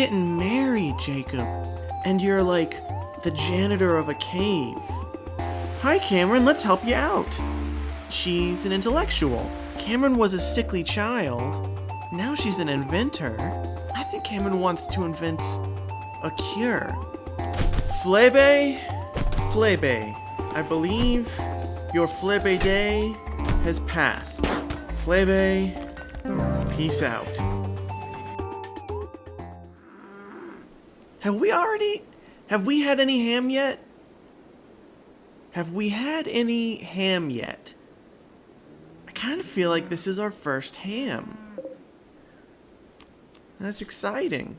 getting married, Jacob. And you're like the janitor of a cave. Hi, Cameron, let's help you out. She's an intellectual. Cameron was a sickly child. Now she's an inventor. I think Cameron wants to invent a cure. Flebe, I believe your Flebe day has passed. Flebe, peace out. Have we had any ham yet? Have we had any ham yet? I kind of feel like this is our first ham. That's exciting.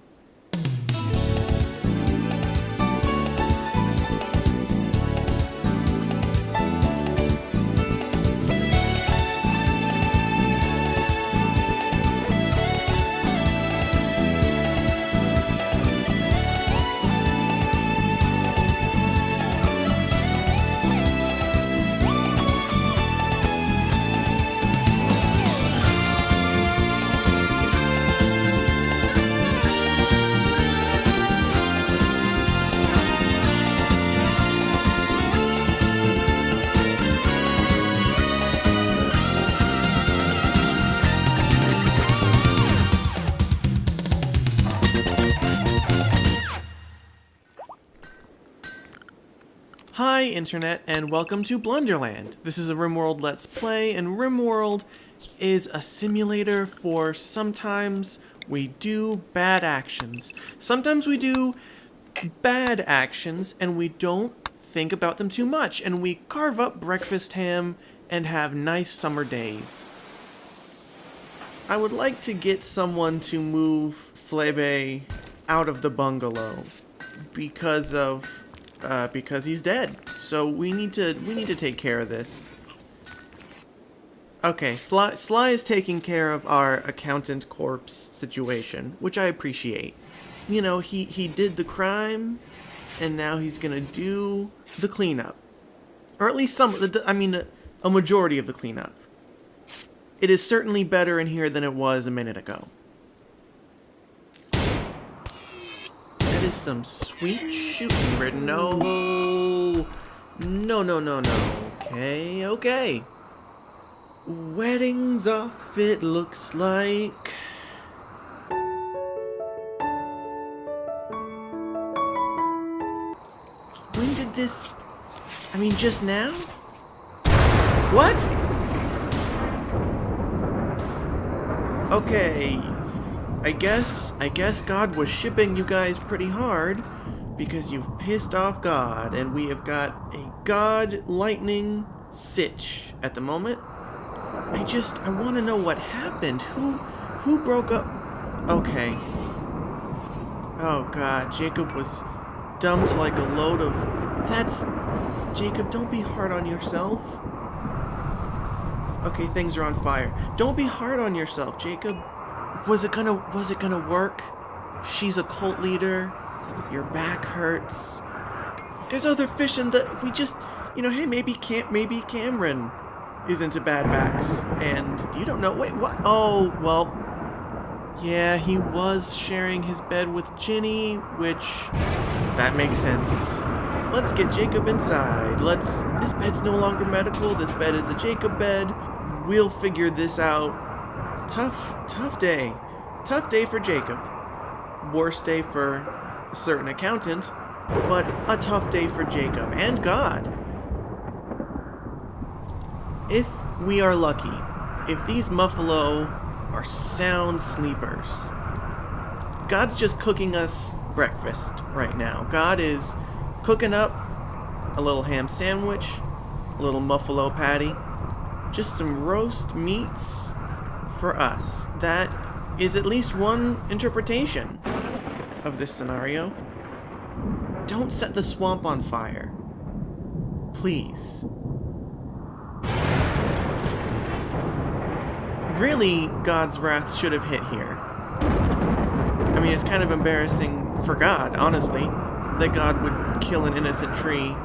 Hi Internet, and welcome to Blunderland. This is a Rimworld Let's Play, and Rimworld is a simulator for sometimes we do bad actions. Sometimes we do bad actions and we don't think about them too much, and we carve up breakfast ham and have nice summer days. I would like to get someone to move Flebe out of the bungalow because he's dead. So we need to take care of this. Okay, Sly is taking care of our accountant corpse situation, which I appreciate. You know, he did the crime, and now he's gonna do the cleanup, or at least a majority of the cleanup. It is certainly better in here than it was a minute ago. That is some sweet shooting, Ridden. No. Okay. Wedding's off, it looks like. When did this... just now? What? Okay. I guess God was shipping you guys pretty hard because you've pissed off God, and we have got a God lightning sitch at the moment. I want to know what happened. Who broke up? Okay. Oh God, Jacob was dumped like a load of... Jacob, don't be hard on yourself. Okay, things are on fire. Don't be hard on yourself, Jacob. Was it gonna work? She's a cult leader. Your back hurts. There's other fish in the... We just... hey, maybe Cameron is into bad backs, and you don't know. Wait, what? Oh, well, yeah, he was sharing his bed with Ginny, which, that makes sense. Let's get Jacob inside. This bed's no longer medical. This bed is a Jacob bed. We'll figure this out. Tough day. Tough day for Jacob. Worst day for a certain accountant, but a tough day for Jacob and God. If we are lucky, if these Muffalo are sound sleepers, God's just cooking us breakfast right now. God is cooking up a little ham sandwich, a little Muffalo patty, just some roast meats for us. That is at least one interpretation of this scenario. Don't set the swamp on fire. Please. Really, God's wrath should have hit here. It's kind of embarrassing for God, honestly, that God would kill an innocent tree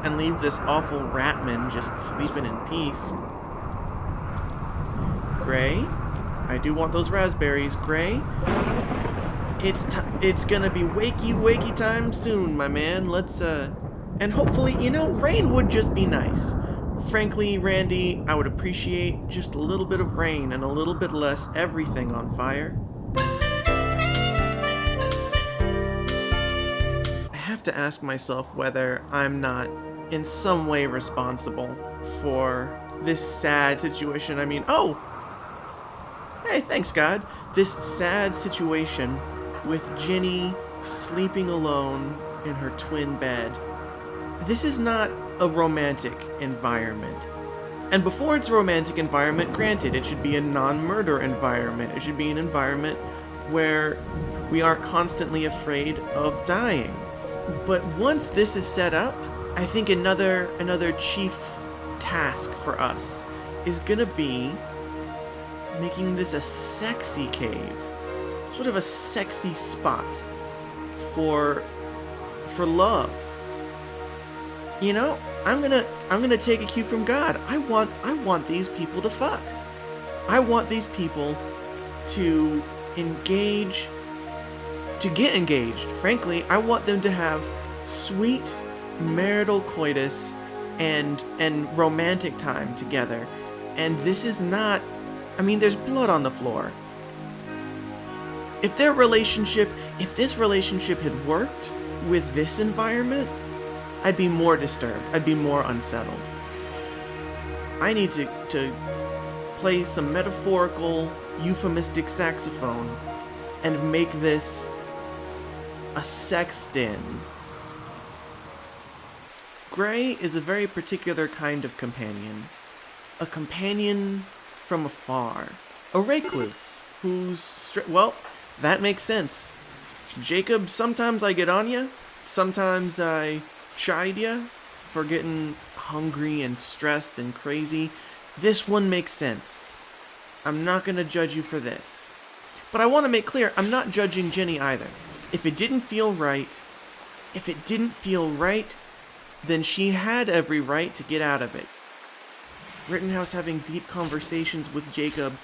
and leave this awful ratman just sleeping in peace. Gray, I do want those raspberries. Gray, It's gonna be wakey time soon, my man. Let's and hopefully, rain would just be nice. Frankly, Randy, I would appreciate just a little bit of rain and a little bit less everything on fire. I have to ask myself whether I'm not in some way responsible for this sad situation. I mean, hey, thanks God. This sad situation with Ginny sleeping alone in her twin bed. This is not a romantic environment. And before it's a romantic environment, granted, it should be a non-murder environment. It should be an environment where we aren't constantly afraid of dying. But once this is set up, I think another chief task for us is gonna be making this a sexy cave. Sort of a sexy spot for love. I'm gonna take a cue from God. I want these people to fuck. I want these people to engage, to get engaged. Frankly, I want them to have sweet marital coitus and romantic time together. And this is not, there's blood on the floor. If this relationship had worked with this environment, I'd be more disturbed. I'd be more unsettled. I need to play some metaphorical, euphemistic saxophone and make this a sex den. Gray is a very particular kind of companion. A companion from afar. A recluse who's that makes sense. Jacob, sometimes I get on ya. Sometimes I chide ya for getting hungry and stressed and crazy. This one makes sense. I'm not gonna judge you for this. But I want to make clear, I'm not judging Jenny either. If it didn't feel right, then she had every right to get out of it. Rittenhouse having deep conversations with Jacob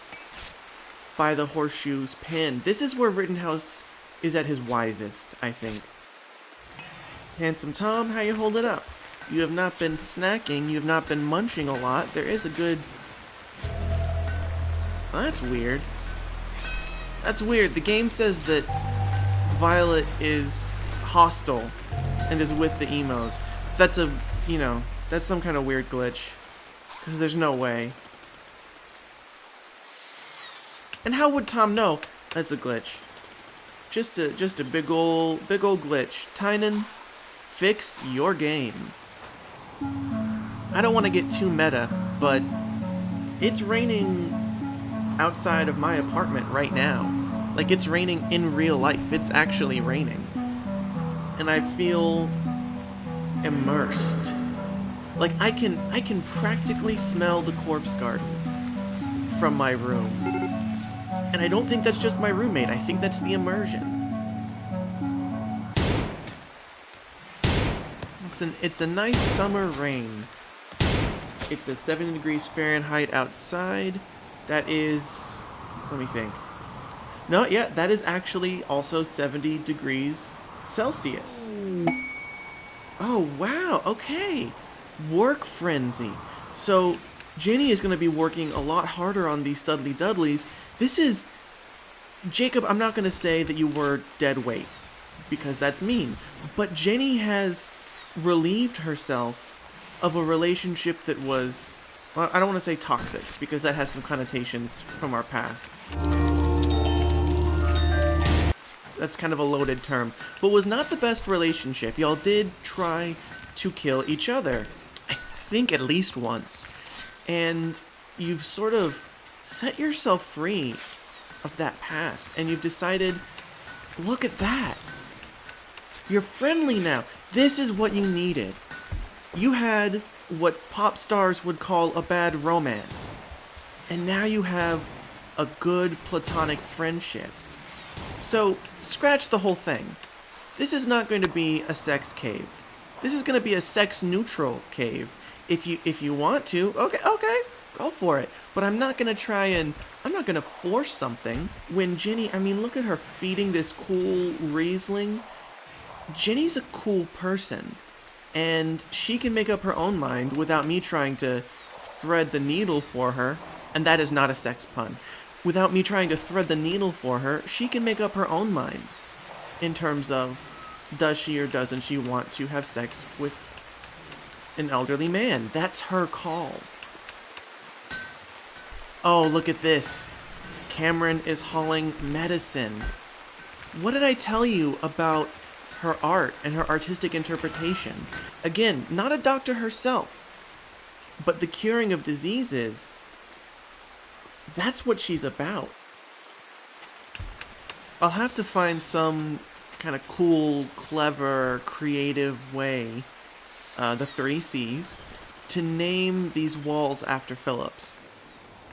by the horseshoe's pin. This is where Rittenhouse is at his wisest, I think. Handsome Tom, how you holding up? You have not been snacking, you have not been munching a lot. There is a good... Oh, that's weird. That's weird. The game says that Violet is hostile and is with the emos. That's that's some kind of weird glitch. Because there's no way. And how would Tom know that's a glitch? Just a big ol' glitch. Tynan, fix your game. I don't want to get too meta, but it's raining outside of my apartment right now. Like, it's raining in real life. It's actually raining. And I feel immersed. Like, I can practically smell the corpse garden from my room. And I don't think that's just my roommate. I think that's the immersion. It's a nice summer rain. It's a 70 degrees Fahrenheit outside. That is... let me think. No, yeah, that is actually also 70 degrees Celsius. Oh, wow, okay. Work frenzy. So, Jenny is going to be working a lot harder on these Studley Dudleys. This is... Jacob, I'm not going to say that you were dead weight, because that's mean. But Jenny has relieved herself of a relationship that was... well, I don't want to say toxic, because that has some connotations from our past. That's kind of a loaded term. But was not the best relationship. Y'all did try to kill each other. I think at least once. And you've sort of set yourself free of that past. And you've decided, look at that. You're friendly now. This is what you needed. You had what pop stars would call a bad romance. And now you have a good platonic friendship. So, scratch the whole thing. This is not going to be a sex cave. This is going to be a sex-neutral cave. If you want to, okay, go for it. But I'm not gonna force something. When Ginny, I mean, look at her feeding this cool Riesling. Ginny's a cool person, and she can make up her own mind without me trying to thread the needle for her, and that is not a sex pun. Without me trying to thread the needle for her, she can make up her own mind in terms of does she or doesn't she want to have sex with an elderly man. That's her call. Oh, look at this. Cameron is hauling medicine. What did I tell you about her art and her artistic interpretation? Again, not a doctor herself, but the curing of diseases, that's what she's about. I'll have to find some kind of cool, clever, creative way, the 3 C's, to name these walls after Phillips.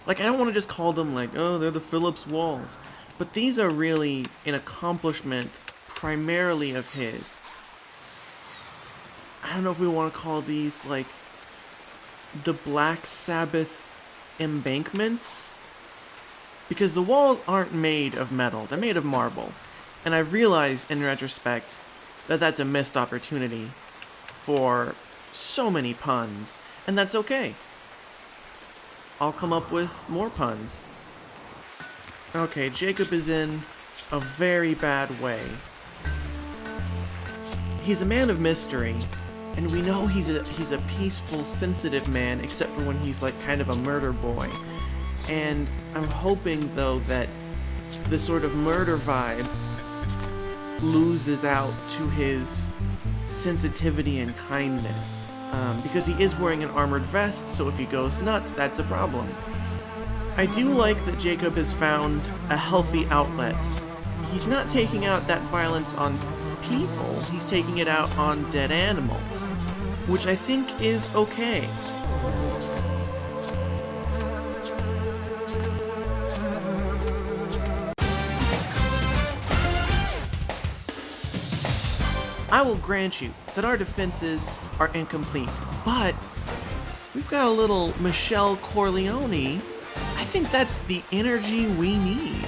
Like, I don't want to just call them like, oh, they're the Phillips walls. But these are really an accomplishment primarily of his. I don't know if we want to call these, like, the Black Sabbath embankments. Because the walls aren't made of metal, they're made of marble. And I realize, in retrospect, that that's a missed opportunity for so many puns. And that's okay. I'll come up with more puns. Okay, Jacob is in a very bad way. He's a man of mystery, and we know he's a peaceful, sensitive man, except for when he's like kind of a murder boy. And I'm hoping, though, that the sort of murder vibe loses out to his sensitivity and kindness. Because he is wearing an armored vest, so if he goes nuts, that's a problem. I do like that Jacob has found a healthy outlet. He's not taking out that violence on people, he's taking it out on dead animals, which I think is okay. I will grant you that our defenses are incomplete, but we've got a little Michelle Corleone. I think that's the energy we need.